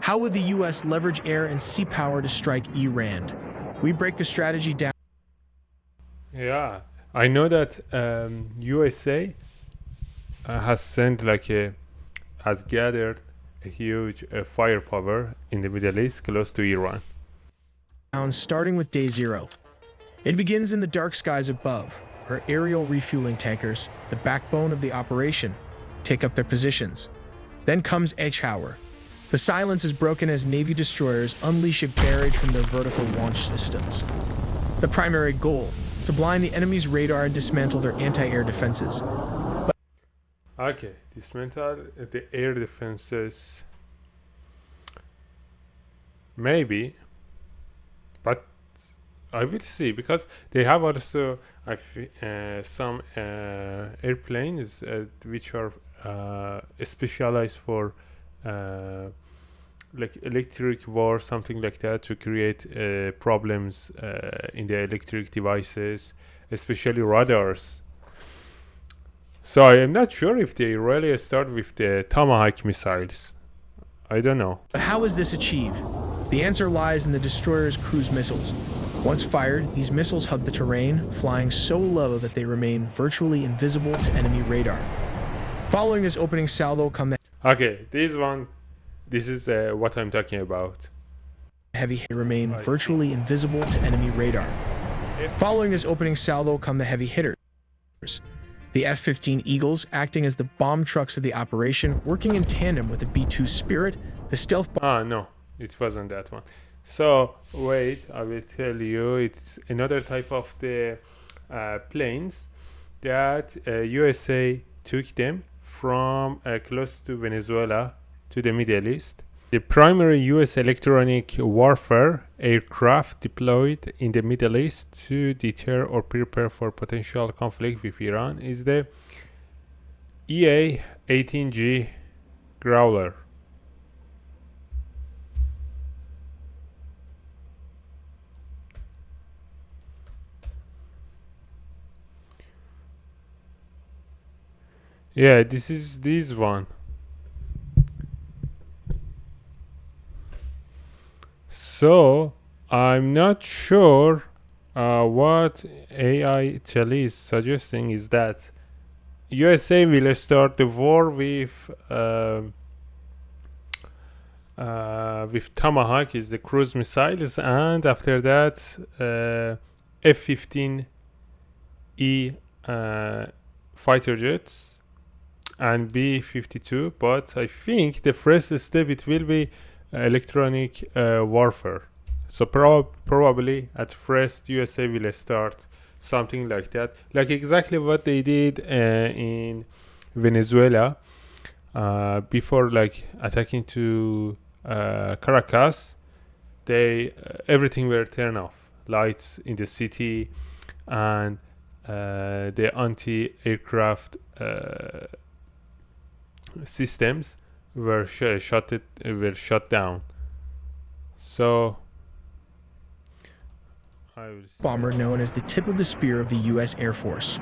How would the US leverage air and sea power to strike Iran? We break the strategy down. Yeah, I know that USA has sent has gathered a huge firepower in the Middle East close to Iran. Starting with day zero. It begins in the dark skies above, where aerial refueling tankers, the backbone of the operation, take up their positions. Then comes H hour. The silence is broken as Navy destroyers unleash a barrage from their vertical launch systems. The primary goal, to blind the enemy's radar and dismantle their anti-air defenses. Okay, dismantle the air defenses. Maybe, but I will see, because they have also some airplanes which are specialized for like electric war, something like that, to create problems in the electric devices, especially radars. So I am not sure if they really start with the Tomahawk missiles. I don't know. But how is this achieved? The answer lies in the destroyer's cruise missiles. Once fired, these missiles hug the terrain, flying so low that they remain virtually invisible to enemy radar. Following this opening salvo come the Okay, this is what I'm talking about. heavy hitters remain virtually invisible to enemy radar. Following this opening salvo come the heavy hitters. The F-15 Eagles, acting as the bomb trucks of the operation, working in tandem with the B-2 Spirit, the stealth bomb. No, it wasn't that one. So wait, I will tell you. It's another type of the planes that USA took them from close to Venezuela to the Middle East. The primary US electronic warfare aircraft deployed in the Middle East to deter or prepare for potential conflict with Iran is the EA-18G Growler. Yeah, this is this one. So I'm not sure what AI Tele is suggesting is that USA will start the war with Tomahawk, is the cruise missiles, and after that F-15E fighter jets and B-52. But I think the first step it will be electronic warfare. So probably at first USA will start something like that, like exactly what they did in Venezuela before, like attacking to Caracas. They everything were turned off, lights in the city, and the anti-aircraft systems were shut down. So bomber known as the tip of the spear of the U.S. Air Force.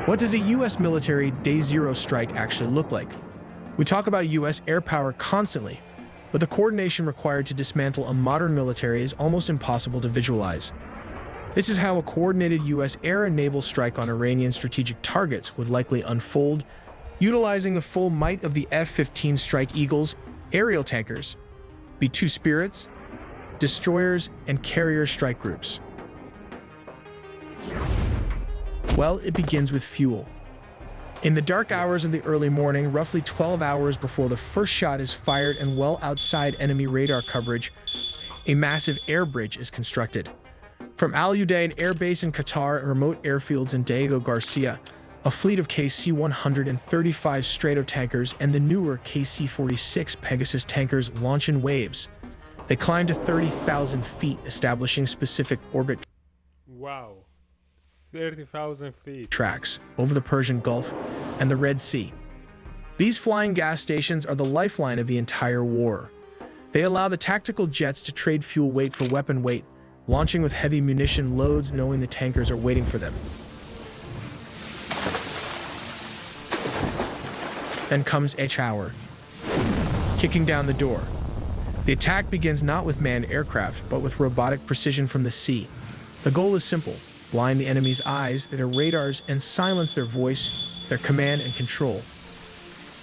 What does a U.S. military Day Zero strike actually look like? We talk about U.S. air power constantly, but the coordination required to dismantle a modern military is almost impossible to visualize. This is how a coordinated U.S. air and naval strike on Iranian strategic targets would likely unfold, utilizing the full might of the F-15 Strike Eagles, aerial tankers, B-2 Spirits, destroyers, and carrier strike groups. Well, it begins with fuel. In the dark hours of the early morning, roughly 12 hours before the first shot is fired and well outside enemy radar coverage, a massive air bridge is constructed. From Al Udeid Air Base in Qatar and remote airfields in Diego Garcia, a fleet of KC-135 Stratotankers and the newer KC-46 Pegasus tankers launch in waves. They climb to 30,000 feet, establishing specific orbit wow, 30,000 feet tracks over the Persian Gulf and the Red Sea. These flying gas stations are the lifeline of the entire war. They allow the tactical jets to trade fuel weight for weapon weight, launching with heavy munition loads knowing the tankers are waiting for them. Then comes H hour, kicking down the door. The attack begins not with manned aircraft, but with robotic precision from the sea. The goal is simple: blind the enemy's eyes, their radars, and silence their voice, their command and control.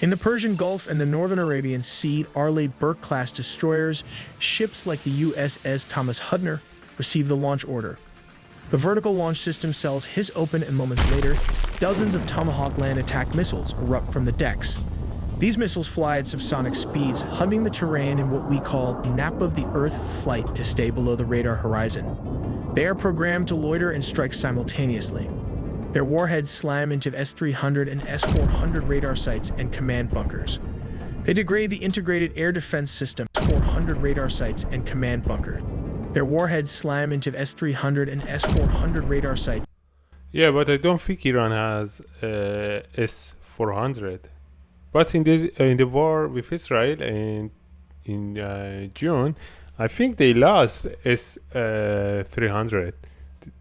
In the Persian Gulf and the Northern Arabian Sea, Arleigh Burke-class destroyers, ships like the USS Thomas Hudner, receive the launch order. The vertical launch system cells hiss open, and moments later, dozens of Tomahawk land attack missiles erupt from the decks. These missiles fly at subsonic speeds, humming the terrain in what we call nap of the Earth flight to stay below the radar horizon. They are programmed to loiter and strike simultaneously. Their warheads slam into S-300 and S-400 radar sites and command bunkers. They degrade the integrated air defense system, S-400 radar sites and command bunker. Their warheads slam into S-300 and S-400 radar sites. Yeah, but I don't think Iran has S-400. But in the war with Israel in June, I think they lost S-300.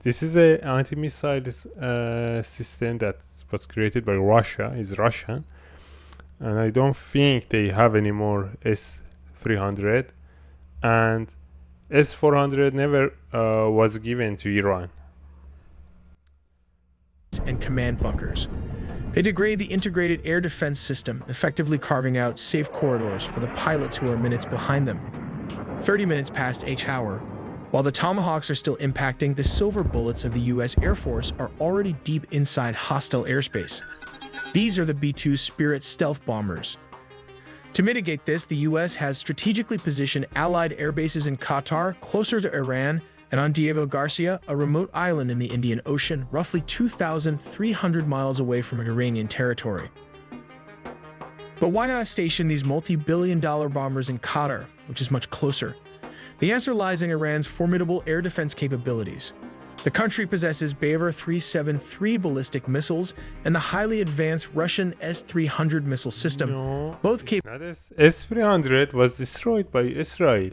This is an anti-missile system that was created by Russia. It's Russian, and I don't think they have any more S-300. And S-400 never was given to Iran. And command bunkers. They degrade the integrated air defense system, effectively carving out safe corridors for the pilots who are minutes behind them. 30 minutes past each hour, while the Tomahawks are still impacting, the silver bullets of the U.S. Air Force are already deep inside hostile airspace. These are the B-2 Spirit stealth bombers. To mitigate this, the U.S. has strategically positioned Allied air bases in Qatar, closer to Iran, and on Diego Garcia, a remote island in the Indian Ocean, roughly 2,300 miles away from Iranian territory. But why not station these multi-billion-dollar bombers in Qatar, which is much closer? The answer lies in Iran's formidable air defense capabilities. The country possesses Bavar 373 ballistic missiles and the highly advanced Russian S-300 missile system. No, Both S-300 was destroyed by Israel,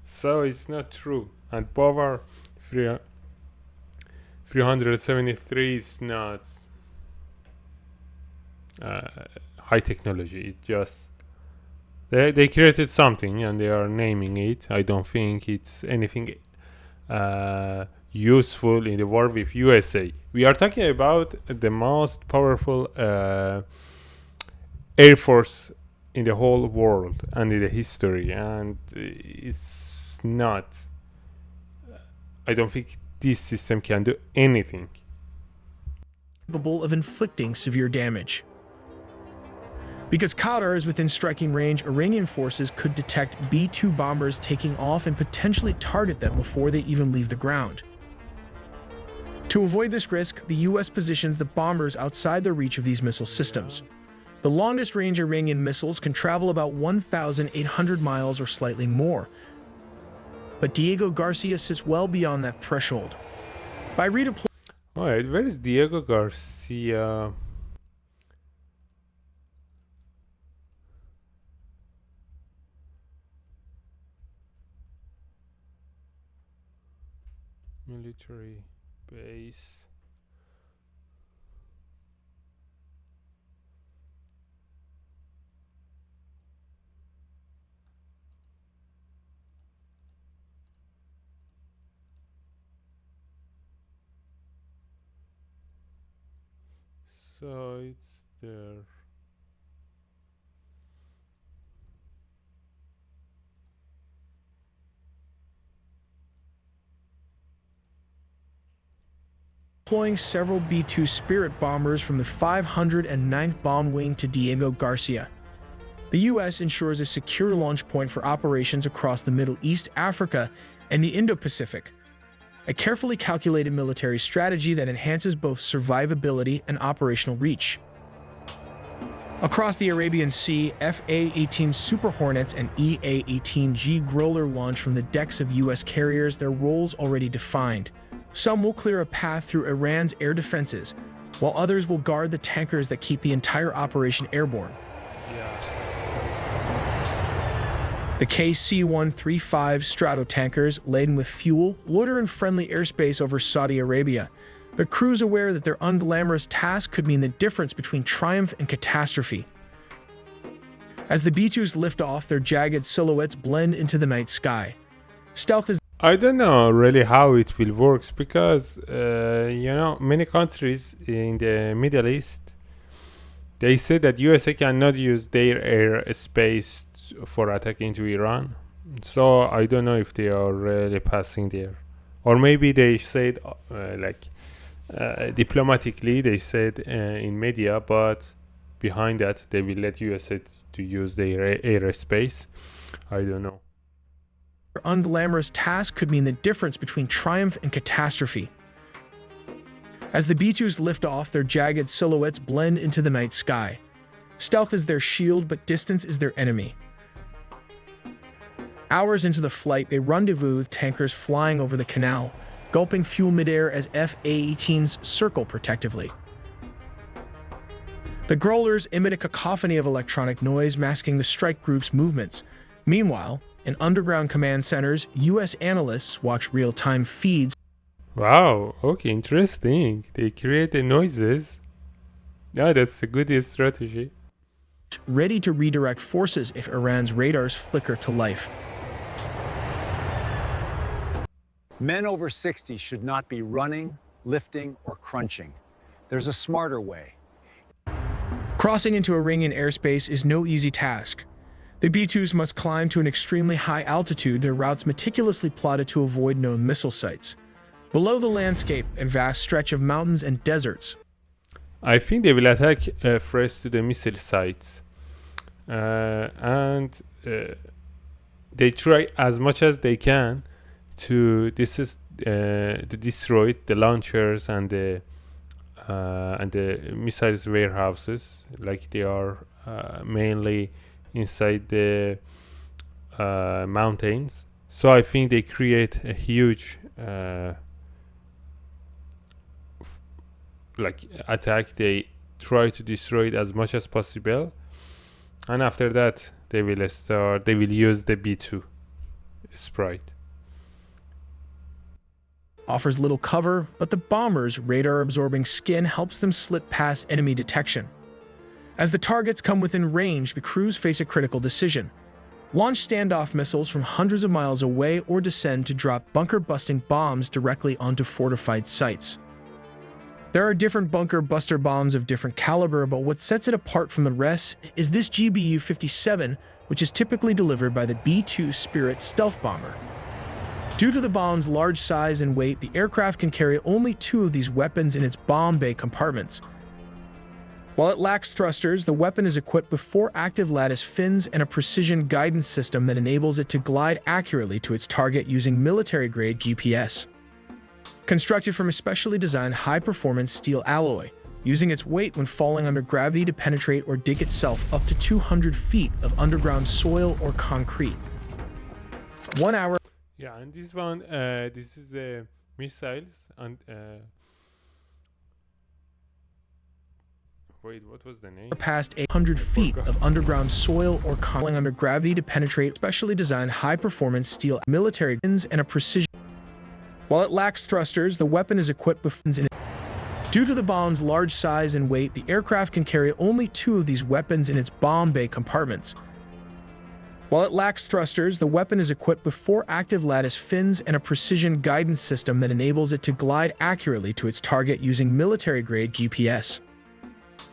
so it's not true. And Bavar 373 is not high technology. It just they created something and they are naming it. I don't think it's anything useful in the war with USA. We are talking about the most powerful air force in the whole world and in the history, and it's not. I don't think this system can do anything. Capable of inflicting severe damage. Because Qatar is within striking range, Iranian forces could detect B-2 bombers taking off and potentially target them before they even leave the ground. To avoid this risk, the U.S. positions the bombers outside the reach of these missile systems. The longest-range Iranian missiles can travel about 1,800 miles or slightly more, but Diego Garcia sits well beyond that threshold. By redeploying... Alright, where is Diego Garcia? Military base. So it's there. Deploying several B-2 Spirit bombers from the 509th Bomb Wing to Diego Garcia. The U.S. ensures a secure launch point for operations across the Middle East, Africa, and the Indo-Pacific. A carefully calculated military strategy that enhances both survivability and operational reach. Across the Arabian Sea, FA-18 Super Hornets and EA-18G Growler launch from the decks of U.S. carriers, their roles already defined. Some will clear a path through Iran's air defenses, while others will guard the tankers that keep the entire operation airborne. The KC-135 Stratotankers, laden with fuel, loiter in friendly airspace over Saudi Arabia, but crews aware that their unglamorous task could mean the difference between triumph and catastrophe. As the B-2s lift off, their jagged silhouettes blend into the night sky. Stealth is I don't know really how it will work because many countries in the Middle East they say that USA cannot use their air space for attacking to Iran. So I don't know if they are really passing there, or maybe they said diplomatically they said in media, but behind that they will let USA to use their airspace. I don't know. unglamorous task could mean the difference between triumph and catastrophe. As the B-2s lift off, their jagged silhouettes blend into the night sky. Stealth is their shield, but distance is their enemy. Hours into the flight, they rendezvous with tankers flying over the canal, gulping fuel midair as F-A-18s circle protectively. The growlers emit a cacophony of electronic noise masking the strike group's movements. Meanwhile, in underground command centers, U.S. analysts watch real-time feeds. Wow, okay, interesting. They create the noises. Yeah, that's a good strategy. Ready to redirect forces if Iran's radars flicker to life. Men over 60 should not be running, lifting, or crunching. There's a smarter way. Crossing into Iranian airspace is no easy task. The B-2s must climb to an extremely high altitude, their routes meticulously plotted to avoid known missile sites. Below the landscape, a vast stretch of mountains and deserts. I think they will attack first to the missile sites. And they try as much as they can to destroy the launchers and the missiles warehouses, like they are mainly inside the mountains. So I think they create a huge attack. They try to destroy it as much as possible, and after that they will use the B2 sprite. Offers little cover, but the bomber's radar-absorbing skin helps them slip past enemy detection. As the targets come within range, the crews face a critical decision. Launch standoff missiles from hundreds of miles away or descend to drop bunker-busting bombs directly onto fortified sites. There are different bunker buster bombs of different caliber, but what sets it apart from the rest is this GBU-57, which is typically delivered by the B-2 Spirit stealth bomber. Due to the bomb's large size and weight, the aircraft can carry only 2 of these weapons in its bomb bay compartments. While it lacks thrusters, the weapon is equipped with 4 active lattice fins and a precision guidance system that enables it to glide accurately to its target using military-grade GPS. Constructed from a specially designed high-performance steel alloy, using its weight when falling under gravity to penetrate or dig itself up to 200 feet of underground soil or concrete. 1 hour. Yeah, and this one, this is the missiles, and wait, what was the name? Past 800 feet of underground soil or falling under gravity to penetrate specially designed high-performance steel military guns and a precision. While it lacks thrusters, the weapon is equipped with fins in it. Due to the bomb's large size and weight, the aircraft can carry only 2 of these weapons in its bomb bay compartments. While it lacks thrusters, the weapon is equipped with 4 active lattice fins and a precision guidance system that enables it to glide accurately to its target using military-grade GPS.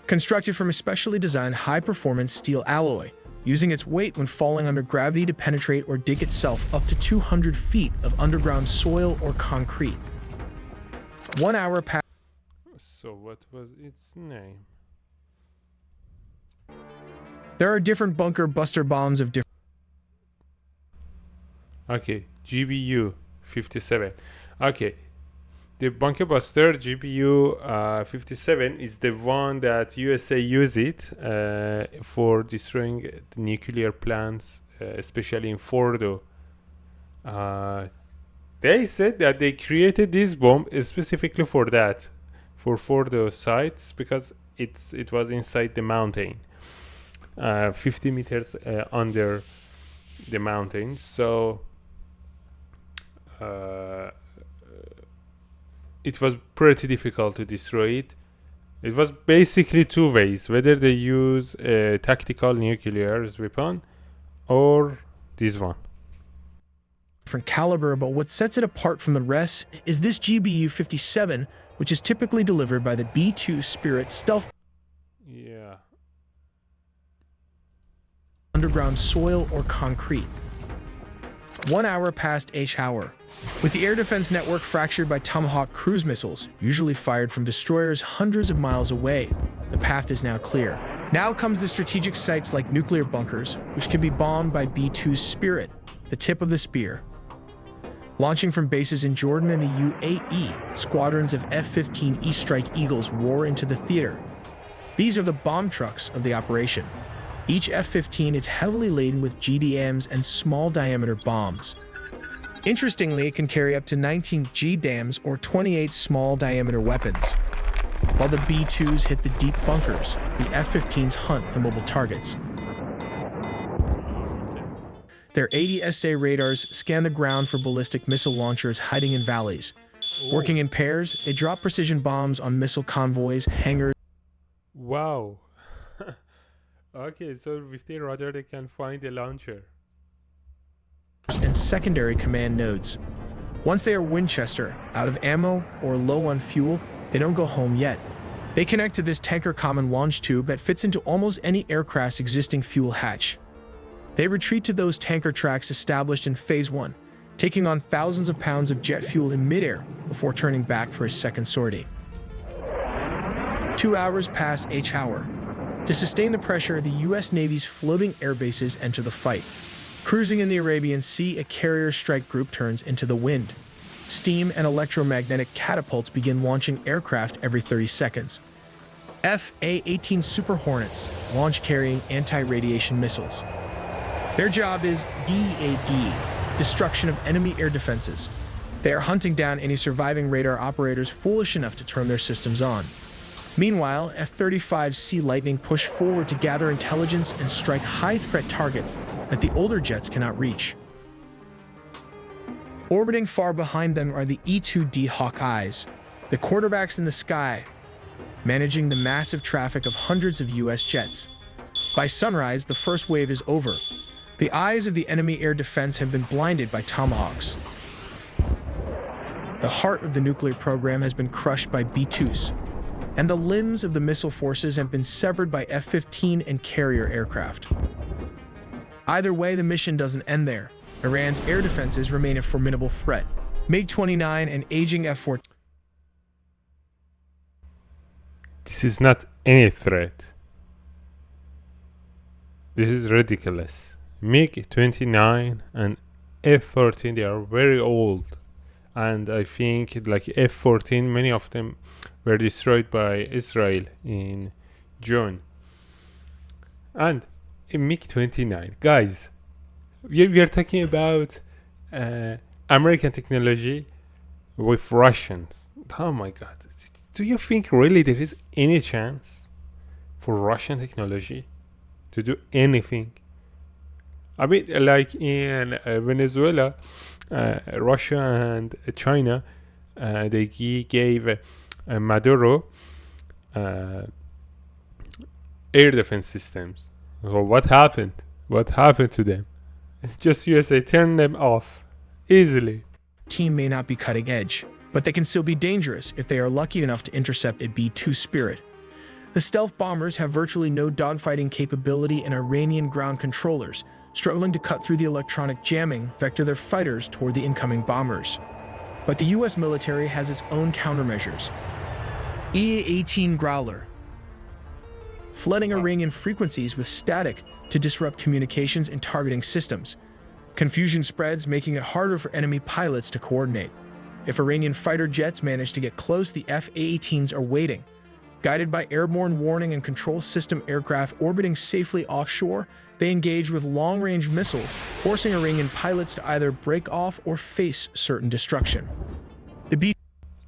Constructed from a specially designed high-performance steel alloy, using its weight when falling under gravity to penetrate or dig itself up to 200 feet of underground soil or concrete. 1 hour past. So what was its name? There are different bunker buster bombs of different. Okay, GBU 57. Okay, the bunker buster GBU 57 is the one that USA use it for destroying the nuclear plants, especially in Fordo. They said that they created this bomb specifically for that, for Fordo sites, because it was inside the mountain, 50 meters under the mountains. So it was pretty difficult to destroy it, It was basically two ways, whether they use a tactical nuclear weapon or this one. Different caliber, but what sets it apart from the rest is this GBU-57, which is typically delivered by the B-2 Spirit stealth Yeah. underground soil or concrete. 1 hour past H-hour. With the air defense network fractured by Tomahawk cruise missiles, usually fired from destroyers hundreds of miles away, the path is now clear. Now comes the strategic sites like nuclear bunkers, which can be bombed by B-2's Spirit, the tip of the spear. Launching from bases in Jordan and the UAE, squadrons of F-15E Strike Eagles roar into the theater. These are the bomb trucks of the operation. Each F-15 is heavily laden with GDAMs and small-diameter bombs. Interestingly, it can carry up to 19 GDAMs or 28 small-diameter weapons. While the B-2s hit the deep bunkers, the F-15s hunt the mobile targets. Their ADSA radars scan the ground for ballistic missile launchers hiding in valleys. Working in pairs, they drop precision bombs on missile convoys, hangars, Wow. Okay, so with the radar they can find the launcher. and secondary command nodes. Once they are Winchester, out of ammo, or low on fuel, they don't go home yet. They connect to this tanker common launch tube that fits into almost any aircraft's existing fuel hatch. They retreat to those tanker tracks established in Phase 1, taking on thousands of pounds of jet fuel in midair before turning back for a second sortie. 2 hours past H-hour. To sustain the pressure, the U.S. Navy's floating air bases enter the fight. Cruising in the Arabian Sea, a carrier strike group turns into the wind. Steam and electromagnetic catapults begin launching aircraft every 30 seconds. F/A-18 Super Hornets launch carrying anti-radiation missiles. Their job is DAD, destruction of enemy air defenses. They are hunting down any surviving radar operators foolish enough to turn their systems on. Meanwhile, F-35C Lightning push forward to gather intelligence and strike high-threat targets that the older jets cannot reach. Orbiting far behind them are the E-2D Hawkeyes, the quarterbacks in the sky, managing the massive traffic of hundreds of U.S. jets. By sunrise, the first wave is over. The eyes of the enemy air defense have been blinded by Tomahawks. The heart of the nuclear program has been crushed by B-2s, and the limbs of the missile forces have been severed by F-15 and carrier aircraft. Either way, the mission doesn't end there. Iran's air defenses remain a formidable threat. MiG-29 and aging F-14. This is not any threat. This is ridiculous. MiG-29 and F-14, they are very old. And I think like F-14, many of them were destroyed by Israel in June. And MiG-29, guys, we are talking about American technology with Russians. Oh my God. Do you think really there is any chance for Russian technology to do anything? I mean, like in Venezuela, Russia and China, they gave Maduro air defense systems. So what happened? What happened to them? Just USA turned them off easily. Team may not be cutting edge, but they can still be dangerous if they are lucky enough to intercept a B-2 Spirit. The stealth bombers have virtually no dogfighting capability, and Iranian ground controllers, struggling to cut through the electronic jamming, vector their fighters toward the incoming bombers. But the U.S. military has its own countermeasures. E-18 Growler, flooding Iranian frequencies with static to disrupt communications and targeting systems. Confusion spreads, making it harder for enemy pilots to coordinate. If Iranian fighter jets manage to get close, the F-A-18s are waiting. Guided by airborne warning and control system aircraft orbiting safely offshore, they engage with long-range missiles, forcing Iranian pilots to either break off or face certain destruction.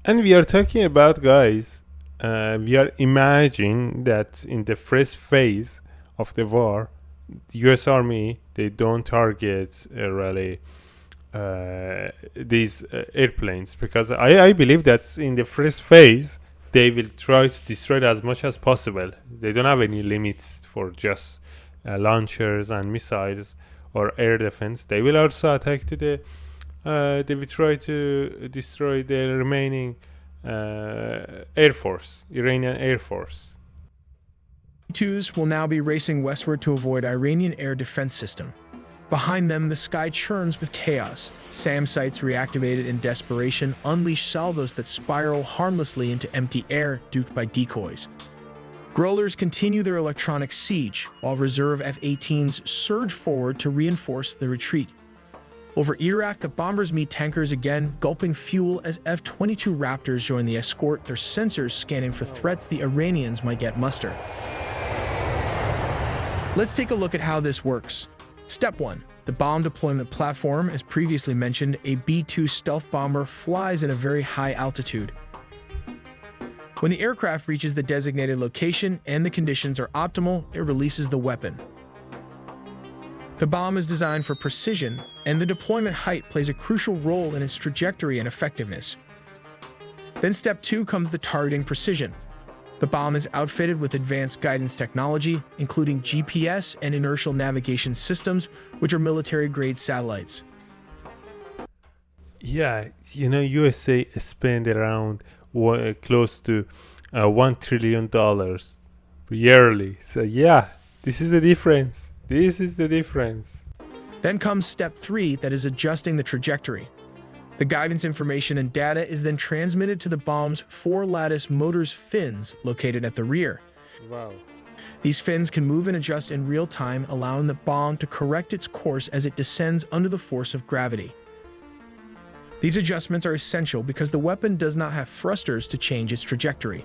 And we are talking about, guys, we are imagining that in the first phase of the war, the US Army, they don't target really these airplanes, because I believe that in the first phase they will try to destroy it as much as possible. They don't have any limits for just launchers and missiles or air defense. They will also attack to the they will try to destroy the remaining Air Force, Iranian Air Force. B-2s will now be racing westward to avoid Iranian air defense system. Behind them, the sky churns with chaos. SAM sites reactivated in desperation unleash salvos that spiral harmlessly into empty air, duped by decoys. Growlers continue their electronic siege, while reserve F-18s surge forward to reinforce the retreat. Over Iraq, the bombers meet tankers again, gulping fuel as F-22 Raptors join the escort, their sensors scanning for threats the Iranians might yet muster. Let's take a look at how this works. Step 1. The bomb deployment platform. As previously mentioned, a B-2 stealth bomber flies at a very high altitude. When the aircraft reaches the designated location and the conditions are optimal, it releases the weapon. The bomb is designed for precision, and the deployment height plays a crucial role in its trajectory and effectiveness. Then Step 2 comes the targeting precision. The bomb is outfitted with advanced guidance technology, including GPS and inertial navigation systems, which are military-grade satellites. Yeah, USA spend around close to $1 trillion yearly. So yeah, this is the difference. This is the difference. Then comes Step 3, that is adjusting the trajectory. The guidance information and data is then transmitted to the bomb's 4-lattice motors fins located at the rear. Wow. These fins can move and adjust in real time, allowing the bomb to correct its course as it descends under the force of gravity. These adjustments are essential because the weapon does not have thrusters to change its trajectory.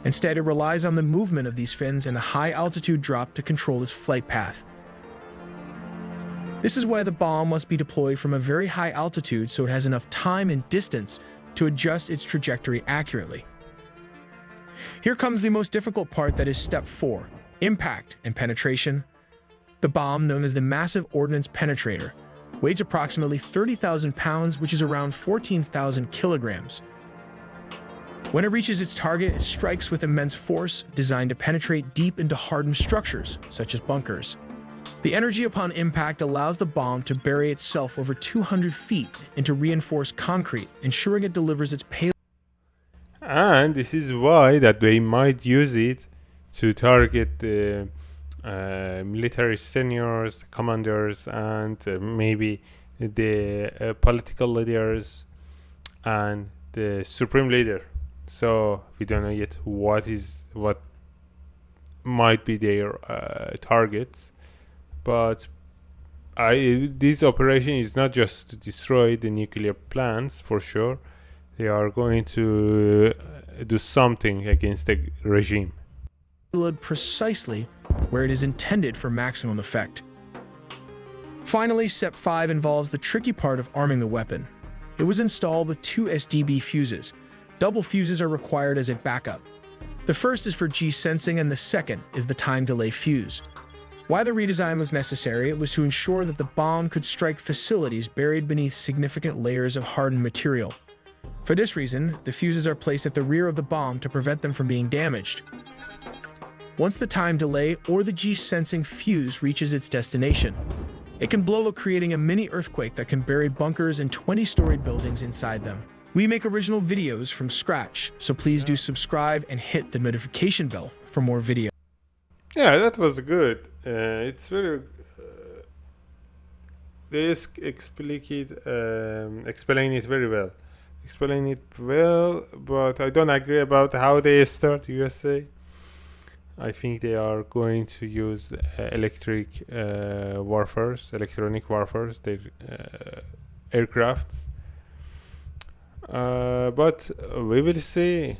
Instead, it relies on the movement of these fins and a high-altitude drop to control its flight path. This is why the bomb must be deployed from a very high altitude so it has enough time and distance to adjust its trajectory accurately. Here comes the most difficult part, that is Step 4, impact and penetration. The bomb, known as the Massive Ordnance Penetrator, weighs approximately 30,000 pounds, which is around 14,000 kilograms. When it reaches its target, it strikes with immense force, designed to penetrate deep into hardened structures, such as bunkers. The energy upon impact allows the bomb to bury itself over 200 feet into reinforced concrete, ensuring it delivers its payload. And this is why that they might use it to target the military seniors, commanders, and maybe the political leaders and the supreme leader. So we don't know yet what might be their targets, but this operation is not just to destroy the nuclear plants, for sure. They are going to do something against the regime. Precisely where it is intended for maximum effect. Finally, Step 5 involves the tricky part of arming the weapon. It was installed with 2 SDB fuses. Double fuses are required as a backup. The first is for G-sensing and the second is the time delay fuse. Why the redesign was necessary, it was to ensure that the bomb could strike facilities buried beneath significant layers of hardened material. For this reason, the fuses are placed at the rear of the bomb to prevent them from being damaged. Once the time delay or the G-sensing fuse reaches its destination, it can blow up, creating a mini earthquake that can bury bunkers and 20-story buildings inside them. We make original videos from scratch, so please do subscribe and hit the notification bell for more videos. Yeah, that was good. It's very... they explain it very well. Explain it well, but I don't agree about how they start USA. I think they are going to use electronic warfares, their aircrafts. But we will see.